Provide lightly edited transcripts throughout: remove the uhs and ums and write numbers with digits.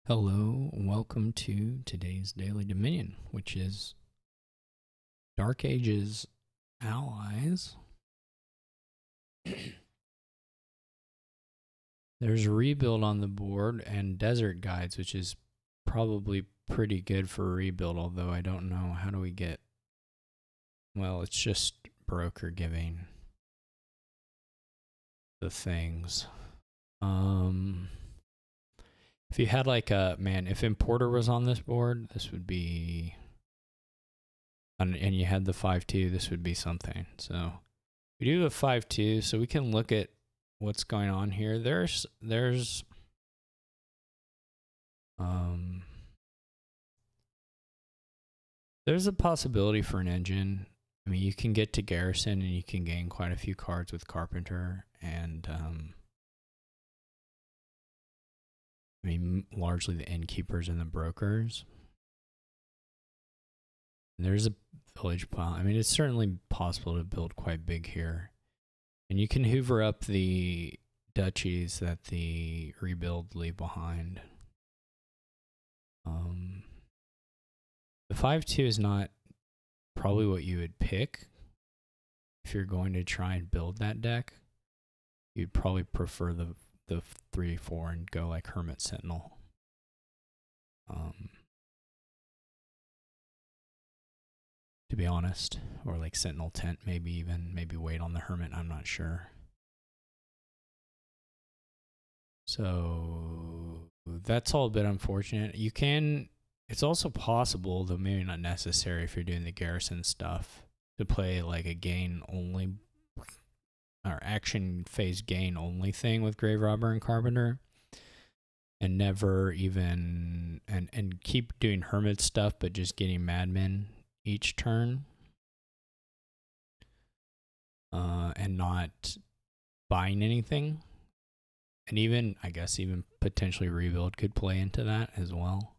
Hello, welcome to today's Daily Dominion, which is Dark Ages Allies. There's Rebuild on the board and Desert Guides, which is probably pretty good for Rebuild, although I don't know. How do we get... Well, it's just broker giving the things. If you had like if Importer was on this board, this would be, and you had the 5-2, this would be something. So we do have 5-2, so we can look at what's going on here. There's a possibility for an engine. I mean, you can get to Garrison and you can gain quite a few cards with Carpenter and I mean, largely the innkeepers and the brokers. And there's a village pile. I mean, it's certainly possible to build quite big here. And you can hoover up the duchies that the Rebuild leave behind. The 5-2 is not probably what you would pick if you're going to try and build that deck. You'd probably prefer the 3-4 and go like Hermit Sentinel. To be honest, or like Sentinel Tent, maybe wait on the Hermit. I'm not sure. So that's all a bit unfortunate. You can. It's also possible, though maybe not necessary if you're doing the Garrison stuff, to play like a gain only or action phase gain only thing with Grave Robber and Carpenter, and never even and keep doing Hermit stuff, but just getting Madmen each turn, and not buying anything. And even, I guess, even potentially Rebuild could play into that as well.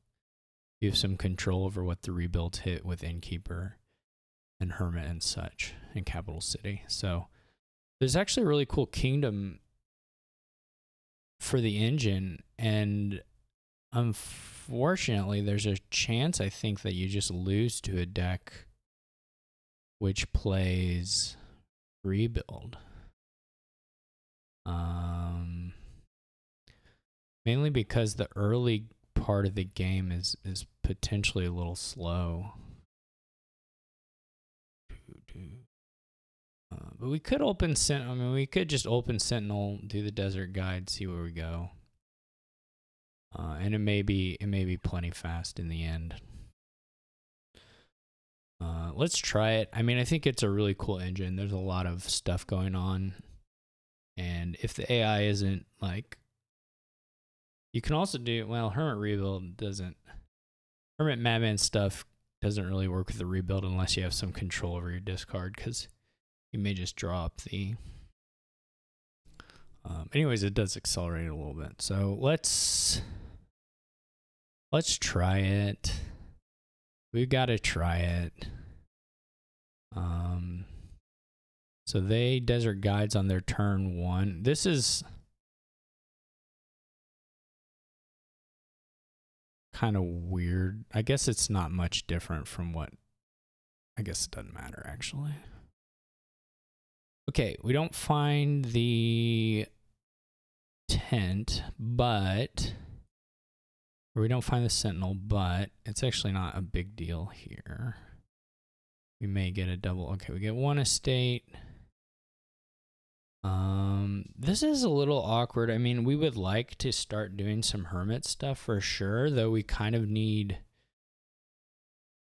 You have some control over what the Rebuilds hit with Innkeeper and Hermit and such in Capital City. So there's actually a really cool kingdom for the engine, and unfortunately there's a chance, I think, that you just lose to a deck which plays Rebuild. Mainly because the early part of the game is potentially a little slow. But we could open Sentinel. I mean, we could just open Sentinel, do the Desert Guide, see where we go. And it may be plenty fast in the end. Let's try it. I mean, I think it's a really cool engine. There's a lot of stuff going on. And if the AI isn't like... You can also do... Well, Hermit Rebuild doesn't... Hermit Madman stuff doesn't really work with the Rebuild unless you have some control over your discard, because you may just draw up the... anyways, it does accelerate a little bit. So let's try it. We've got to try it. So they Desert Guides on their turn 1. This is kind of weird. I guess it's not much different from what... I guess it doesn't matter, actually. Okay, we don't find the tent, but... Or we don't find the Sentinel, but it's actually not a big deal here. We may get a double... Okay, we get 1 estate. This is a little awkward. I mean, we would like to start doing some Hermit stuff for sure, though we kind of need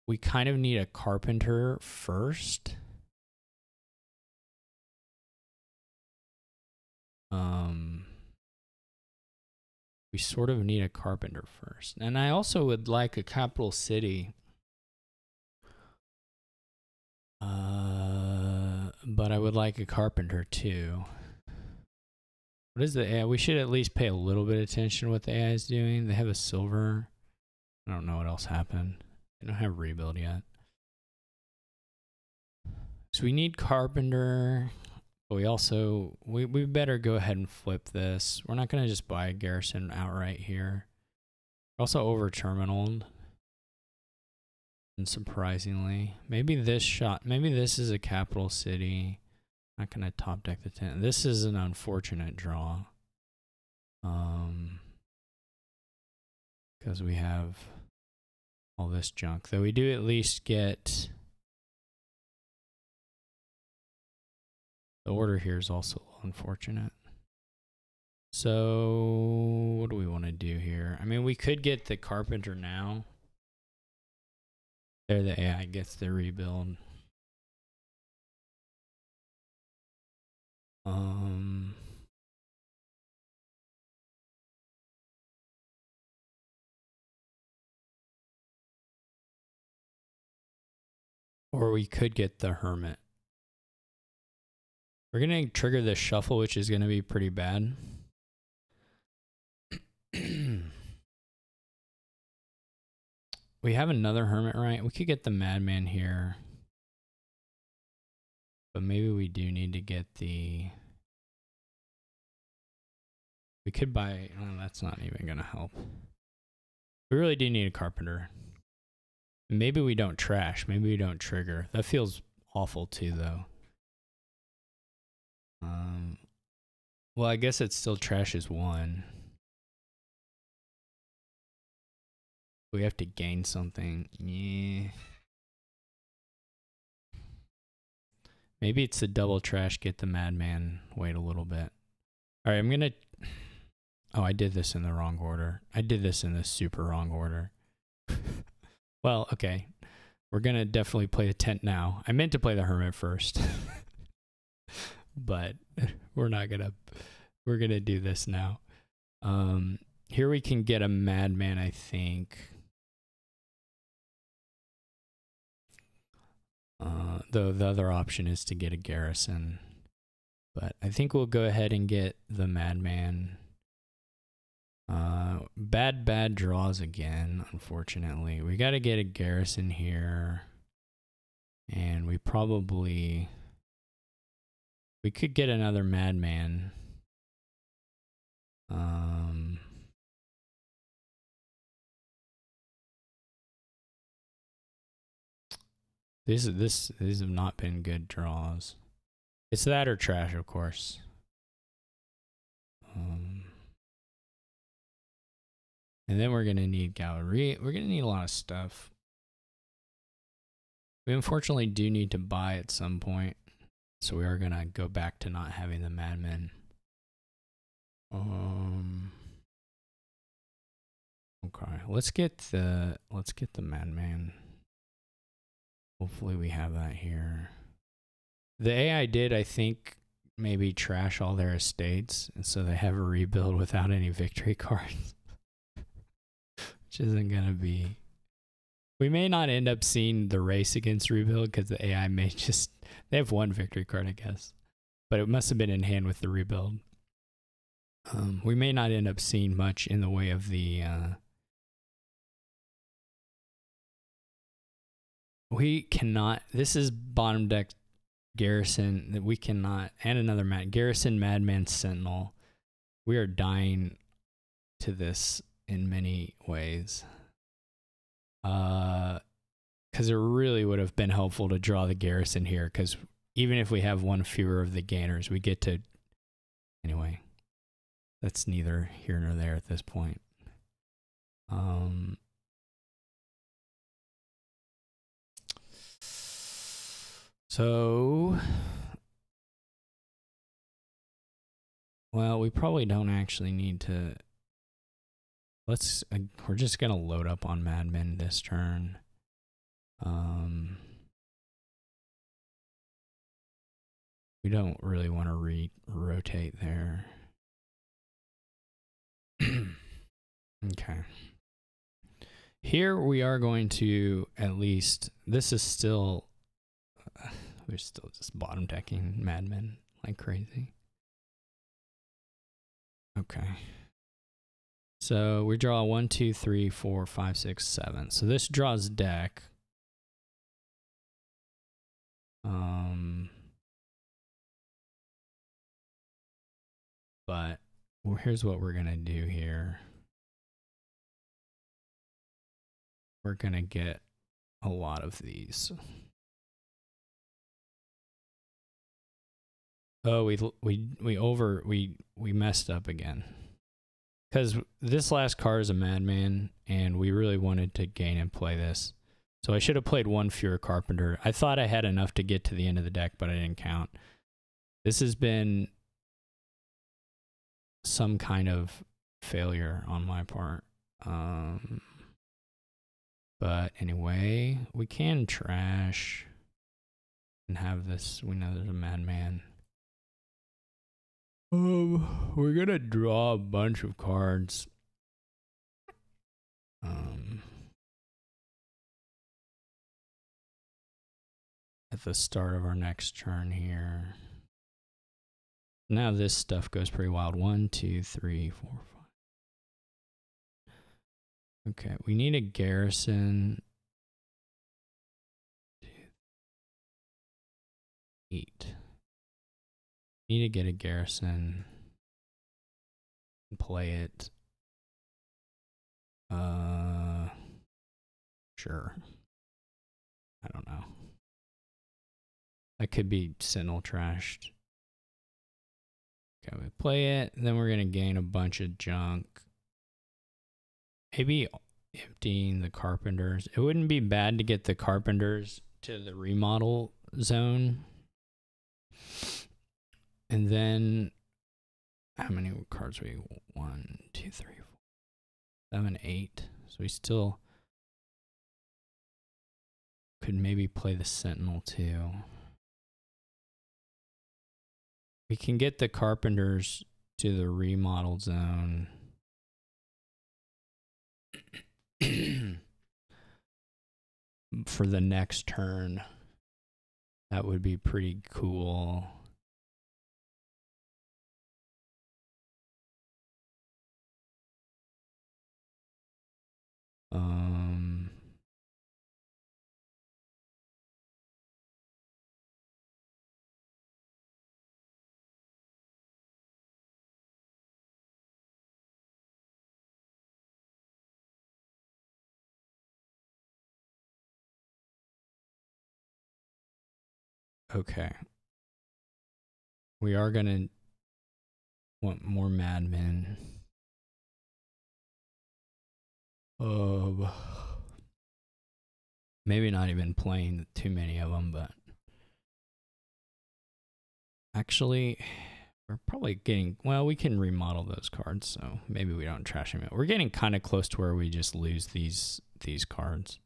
a Carpenter first. We sort of need a Carpenter first. And I also would like a Capital City. But I would like a Carpenter too. What is the AI? We should at least pay a little bit of attention to what the AI is doing. They have a silver. I don't know what else happened. They don't have Rebuild yet. So we need Carpenter. But we also, we better go ahead and flip this. We're not going to just buy a Garrison outright here. Also over terminaled. And surprisingly, maybe this is a capital city. Not gonna top deck the 10. This is an unfortunate draw. Because we have all this junk. Though we do at least get the order here is also unfortunate. So what do we want to do here? I mean, we could get the carpenter now. There the AI gets the rebuild. Or we could get the hermit. We're going to trigger the shuffle, which is going to be pretty bad. We have another hermit, right? We could get the madman here. But maybe we do need to get the... We could buy... Oh, that's not even going to help. We really do need a carpenter. Maybe we don't trash. Maybe we don't trigger. That feels awful too, though. Well, I guess it still trashes one. We have to gain something. Yeah. Maybe it's a double trash, get the madman, wait a little bit. All right, I'm going to... Oh, I did this in the wrong order. I did this in the super wrong order. Well, okay. We're going to definitely play the tent now. I meant to play the hermit first. But we're not going to... We're going to do this now. Here we can get a madman, I think. Though the other option is to get a garrison. But I think we'll go ahead and get the madman. Bad draws again, unfortunately. We got to get a garrison here. And we probably... We could get another madman. These have not been good draws. It's that or trash, of course. And then we're gonna need gallery. We're gonna need a lot of stuff. We unfortunately do need to buy at some point, so we are gonna go back to not having the madmen. Okay, let's get the madman. Hopefully we have that here. The AI did, I think, maybe trash all their estates, and so they have a rebuild without any victory cards. Which isn't gonna be... We may not end up seeing the race against rebuild, because the AI may just... They have one victory card, I guess. But it must have been in hand with the rebuild. We may not end up seeing much in the way of the... We cannot... This is bottom deck garrison that we cannot... And another garrison, madman, sentinel. We are dying to this in many ways. Because it really would have been helpful to draw the garrison here, because even if we have one fewer of the gainers, we get to... Anyway, that's neither here nor there at this point. So... Well, we probably don't actually need to... Let's... we're just going to load up on madmen this turn. We don't really want to rotate there. Okay. Here we are going to at least... This is still... we're still just bottom decking madmen like crazy. Okay. So we draw 1, 2, 3, 4, 5, 6, 7. So this draws deck. But well, here's what we're gonna do here. we're gonna get a lot of these. Oh, we messed up again. Because this last card is a Madman, and we really wanted to gain and play this. So I should have played one fewer Carpenter. I thought I had enough to get to the end of the deck, but I didn't count. This has been some kind of failure on my part. But anyway, we can trash and have this. We know there's a Madman. We're gonna draw a bunch of cards. At the start of our next turn here. Now this stuff goes pretty wild. 1, 2, 3, 4, 5. Okay, we need a garrison. 2, 8. Need to get a garrison and play it. Sure. I don't know. That could be Sentinel trashed. Okay, we play it, then we're gonna gain a bunch of junk. Maybe emptying the Carpenters. It wouldn't be bad to get the Carpenters to the remodel zone. And then, how many cards we? 1, 2, 3, 4, 7, 8. So we still could maybe play the Sentinel too. We can get the Carpenters to the remodel zone. For the next turn. That would be pretty cool. Okay. We are gonna want more Madmen. Maybe not even playing too many of them, but actually, we're probably getting, well, we can remodel those cards, so maybe we don't trash them out. We're getting kind of close to where we just lose these cards.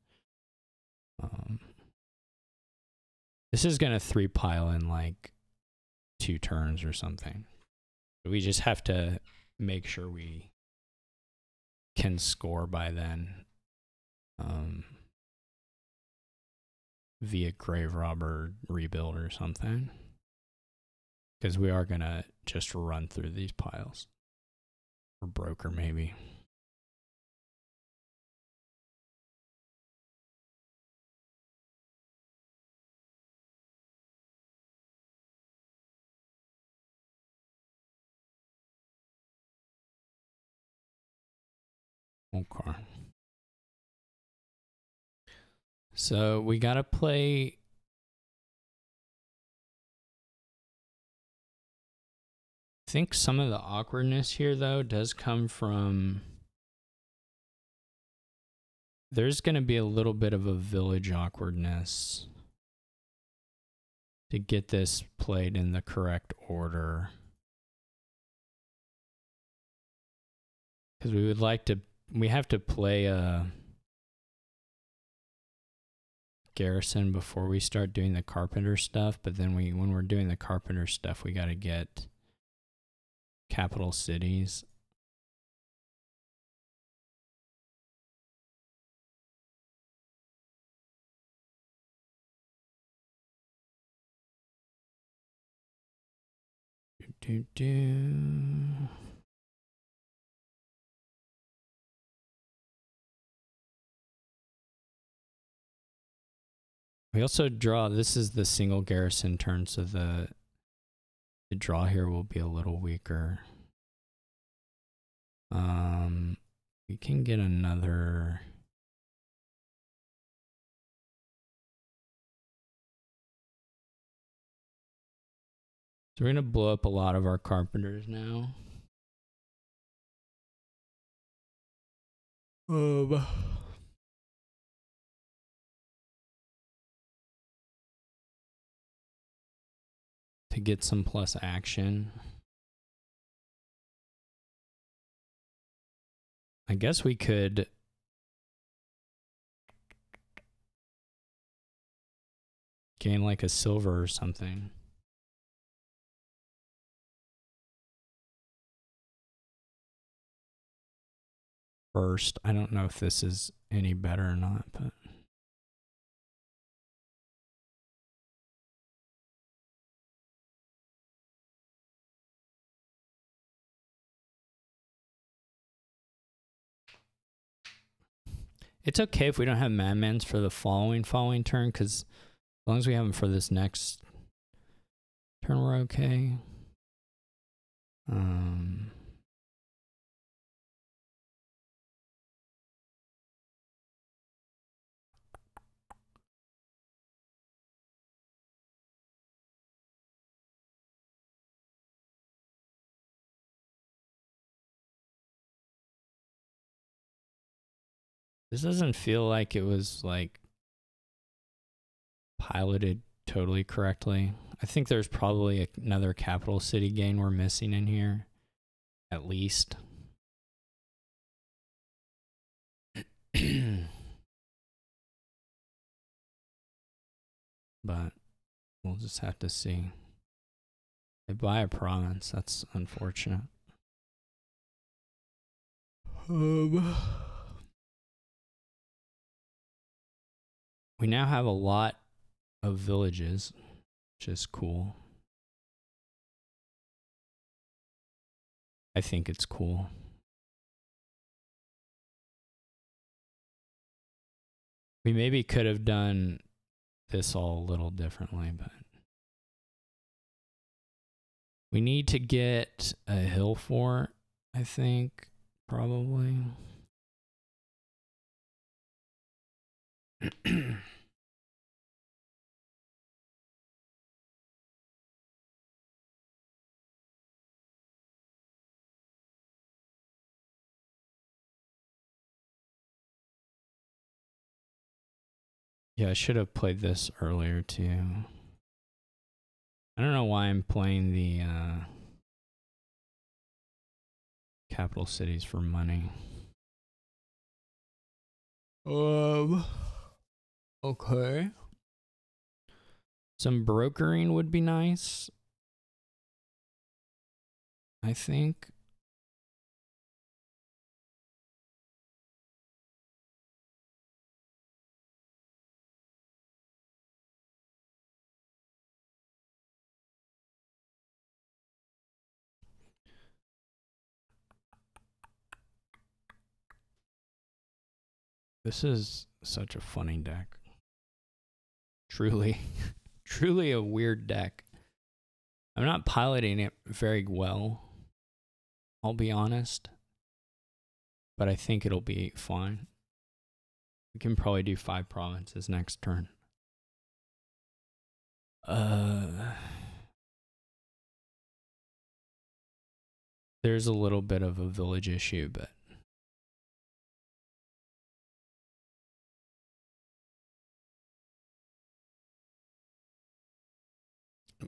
This is gonna 3-pile in like 2 turns or something. We just have to make sure we can score by then. Via Grave Robber rebuild or something. Because we are gonna just run through these piles. Or Broker maybe. Okay. So we gotta play. I think some of the awkwardness here though does come from, there's gonna be a little bit of a village awkwardness to get this played in the correct order. Because we would like to, we have to play a garrison before we start doing the Carpenter stuff, but then when we're doing the Carpenter stuff, we got to get capital cities. We also draw, this is the single garrison turn, so the draw here will be a little weaker. We can get another So we're gonna blow up a lot of our carpenters now. To get some plus action. I guess we could gain like a silver or something. First, I don't know if this is any better or not, but it's okay if we don't have madmans for the following turn, because as long as we have them for this next turn, we're okay. This doesn't feel like it was like piloted totally correctly. I think there's probably another capital city gain we're missing in here, at least. But we'll just have to see. They buy a province. That's unfortunate. We now have a lot of villages, which is cool. I think it's cool. We maybe could have done this all a little differently, but we need to get a hill fort, I think, probably. Yeah, I should have played this earlier too. I don't know why I'm playing the capital cities for money. Okay. Some brokering would be nice, I think. This is such a funny deck. Truly, truly a weird deck. I'm not piloting it very well, I'll be honest. But I think it'll be fine. We can probably do 5 provinces next turn. There's a little bit of a village issue, but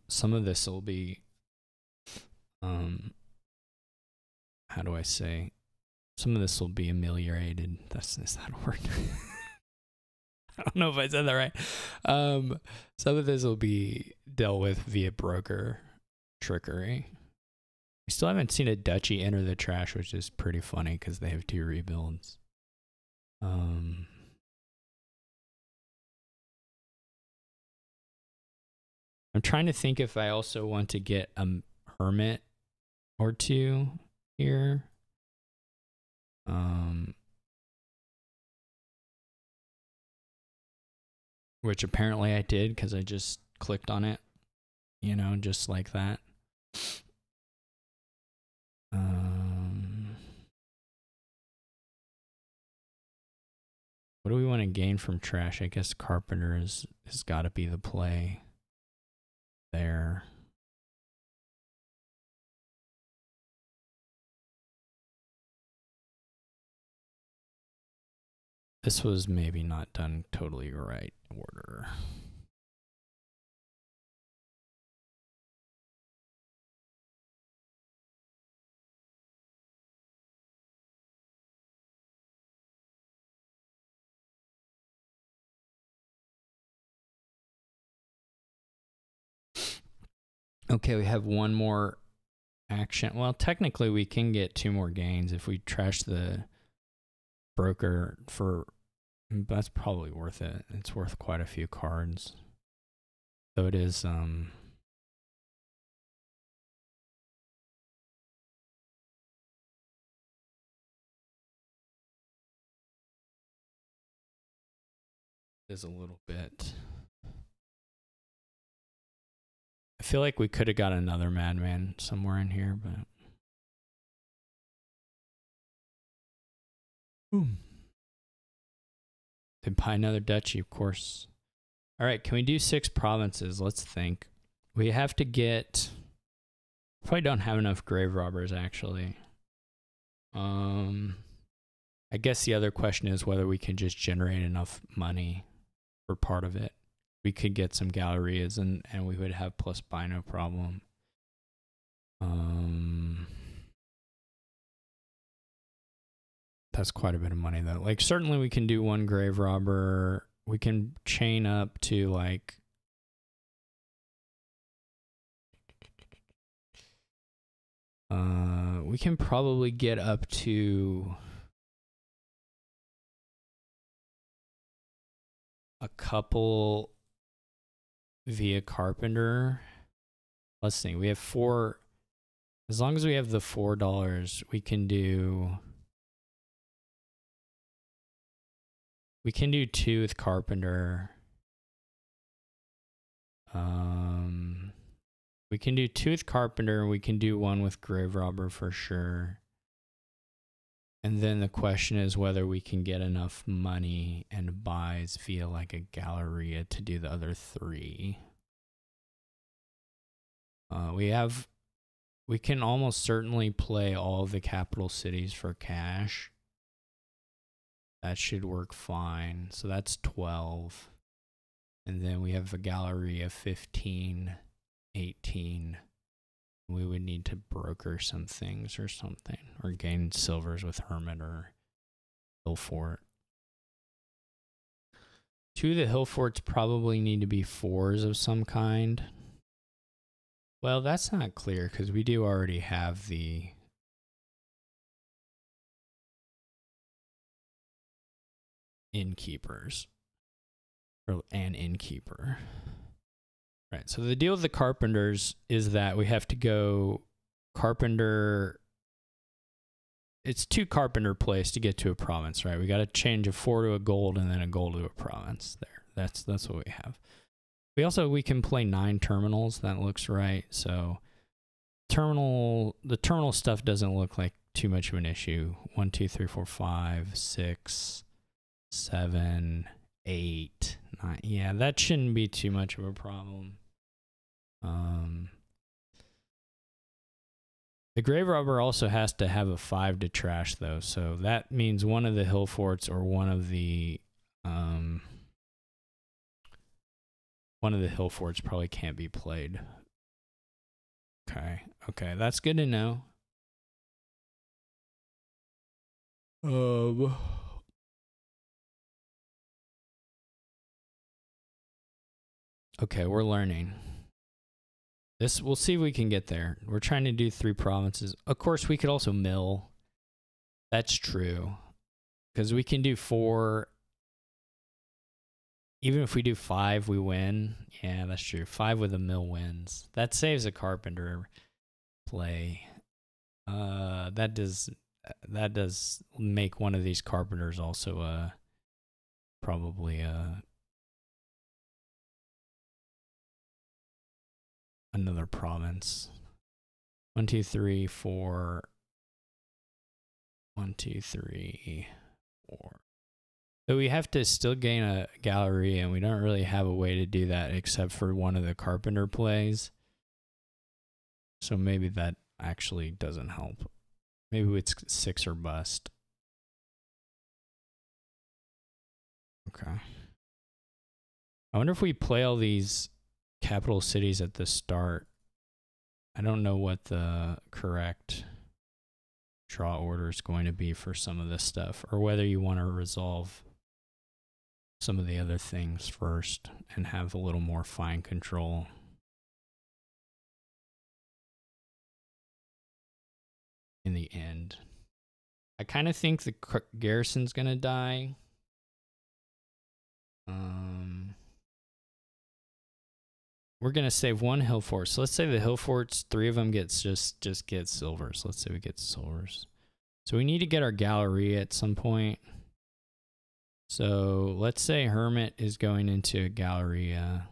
some of this will be, how do I say? Some of this will be ameliorated. Is that a word? I don't know if I said that right. Some of this will be dealt with via broker trickery. We still haven't seen a duchy enter the trash, which is pretty funny because they have 2 rebuilds. I'm trying to think if I also want to get a hermit or 2 here. Which apparently I did because I just clicked on it, you know, just like that. What do we want to gain from trash? I guess carpenter has got to be the play there. This was maybe not done totally right order. Okay, we have one more action. Well, technically we can get 2 more gains if we trash the broker for... That's probably worth it. It's worth quite a few cards. So it is... is a little bit... I feel like we could have got another Madman somewhere in here, but... Boom. Then buy another duchy, of course. All right, can we do 6 provinces? Let's think. We have to get... Probably don't have enough grave robbers, actually. I guess the other question is whether we can just generate enough money for part of it. We could get some Gallerias and we would have plus buy no problem. That's quite a bit of money though. Like certainly we can do 1 grave robber. We can chain up to like we can probably get up to a couple via carpenter. Let's see. We have 4. As long as we have the $4, we can do 2 with carpenter. We can do 2 with carpenter. We can do 1 with grave robber for sure. And then the question is whether we can get enough money and buys via like a Galleria to do the other 3. We can almost certainly play all of the capital cities for cash. That should work fine. So that's 12. And then we have a Galleria 15, 18. We would need to broker some things or something, or gain silvers with Hermit or Hillfort. 2 of the Hillforts probably need to be 4s of some kind. Well, that's not clear because we do already have the innkeepers or an innkeeper. Right, so the deal with the carpenters is that we have to go carpenter. It's 2 carpenter plays to get to a province, right? We got to change a 4 to a gold and then a gold to a province. There, that's what we have. We can play 9 terminals. That looks right. So the terminal stuff doesn't look like too much of an issue. 1, 2, 3, 4, 5, 6, 7, 8, 9. Yeah, that shouldn't be too much of a problem. The grave robber also has to have a 5 to trash though, so that means 1 of the Hillforts or one of the Hillforts probably can't be played. Okay, that's good to know. Okay, we're learning. We'll see if we can get there. We're trying to do 3 provinces. Of course, we could also mill. That's true. Because we can do 4. Even if we do 5, we win. Yeah, that's true. 5 with a mill wins. That saves a carpenter play. That does make one of these carpenters also probably another province. 1, 2, 3, 4. 1, 2, 3, 4. So we have to still gain a gallery, and we don't really have a way to do that except for one of the carpenter plays. So maybe that actually doesn't help. Maybe it's 6 or bust. Okay. I wonder if we play all these capital cities at the start. I don't know what the correct draw order is going to be for some of this stuff, or whether you want to resolve some of the other things first and have a little more fine control. In the end, I kind of think the garrison's gonna die. We're gonna save one hill fort. So let's say the hill forts, 3 of them gets just get silvers. Let's say we get silvers. So we need to get our Galleria at some point. So let's say Hermit is going into Galleria.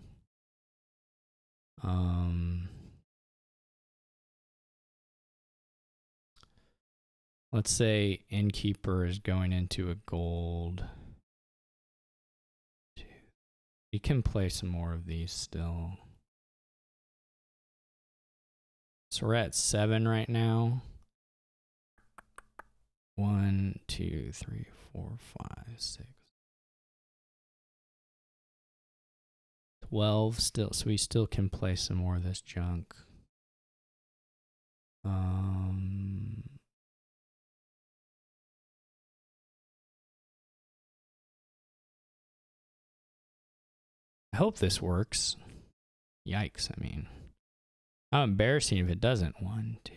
Let's say Innkeeper is going into a gold. You can play some more of these still. So we're at 7 right now. 1, 2, 3, 4, 5, 6. 12 still, so we still can play some more of this junk. I hope this works. Yikes, I mean. How embarrassing if it doesn't. 1, 2.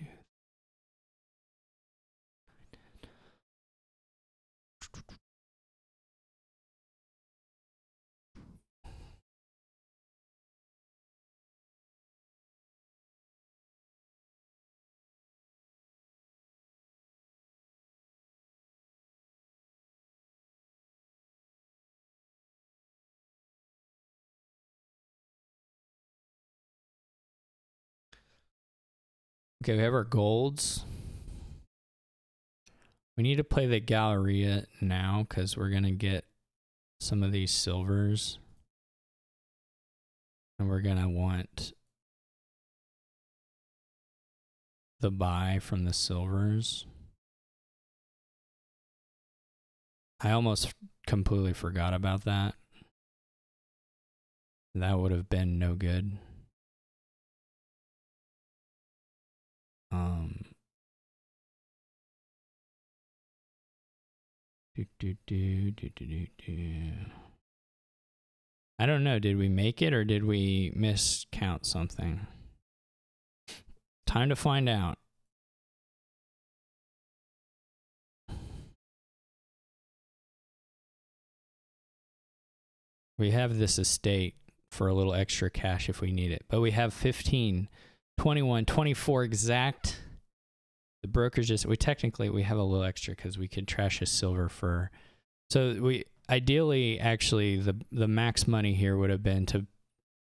Okay, we have our golds. We need to play the Galleria now because we're going to get some of these silvers. And we're going to want the buy from the silvers. I almost completely forgot about that. That would have been no good. I don't know. Did we make it or did we miscount something? Time to find out. We have this estate for a little extra cash if we need it, but we have 15, 21, 24 exact. The brokers just, we have a little extra because we could trash a silver for, so we ideally actually the max money here would have been to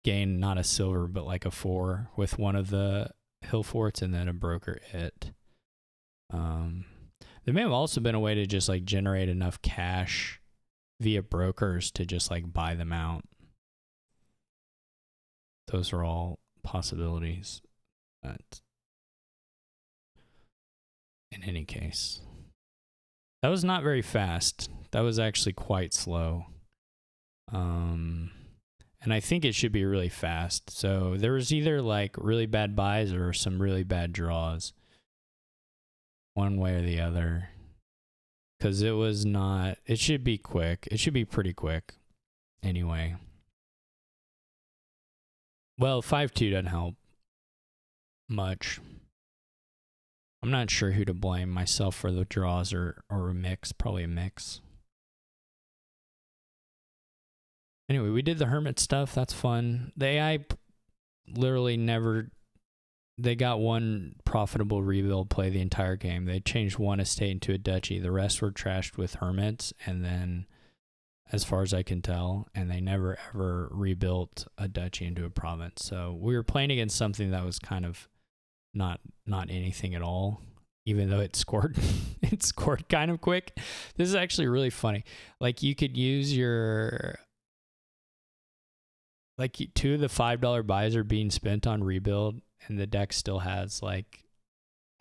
gain not a silver but like a 4 with one of the hill forts and then a broker it. There may have also been a way to just like generate enough cash via brokers to just like buy them out. Those are all possibilities. But in any case, that was not very fast. That was actually quite slow. And I think it should be really fast. So there was either like really bad buys or some really bad draws. One way or the other. Because it was not, it should be quick. It should be pretty quick. Anyway. Well, 5-2 doesn't help much. I'm not sure who to blame, myself for the draws or a mix. Probably a mix. Anyway, we did the hermit stuff. That's fun. The AI literally never... They got one profitable rebuild play the entire game. They changed one estate into a duchy. The rest were trashed with hermits, and then, as far as I can tell, and they never ever rebuilt a duchy into a province. So we were playing against something that was kind of not anything at all, even though it scored it scored kind of quick. This is actually really funny. Like you could use your... Like 2 of the $5 buys are being spent on rebuild, and the deck still has like,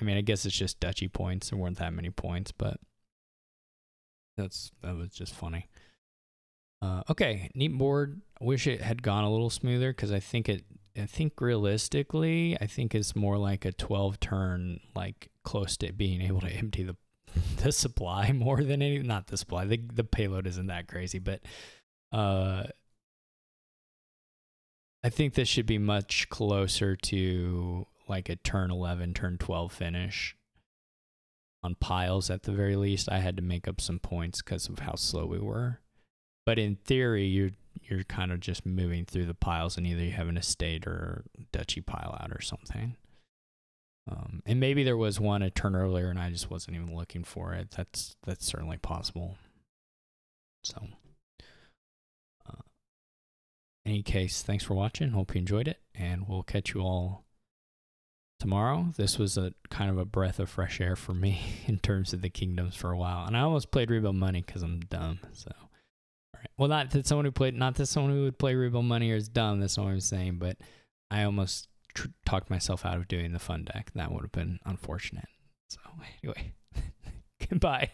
I mean, I guess it's just duchy points. There weren't that many points, but that was just funny. Okay, neat board. I wish it had gone a little smoother because I think realistically, I think it's more like a 12 turn, like close to being able to empty the supply more than any, not the supply. The payload isn't that crazy, but I think this should be much closer to like a turn 11, turn 12 finish on piles at the very least. I had to make up some points because of how slow we were. But in theory, you're kind of just moving through the piles, and either you have an estate or duchy pile out or something. And maybe there was one a turn earlier, and I just wasn't even looking for it. That's certainly possible. So, any case, thanks for watching. Hope you enjoyed it, and we'll catch you all tomorrow. This was a kind of a breath of fresh air for me in terms of the kingdoms for a while, and I almost played Rebuild Money because I'm dumb. So. Right. Well, not that someone who would play Rebuild Money is dumb. That's not what I'm saying. But I almost talked myself out of doing the fun deck. That would have been unfortunate. So anyway, goodbye.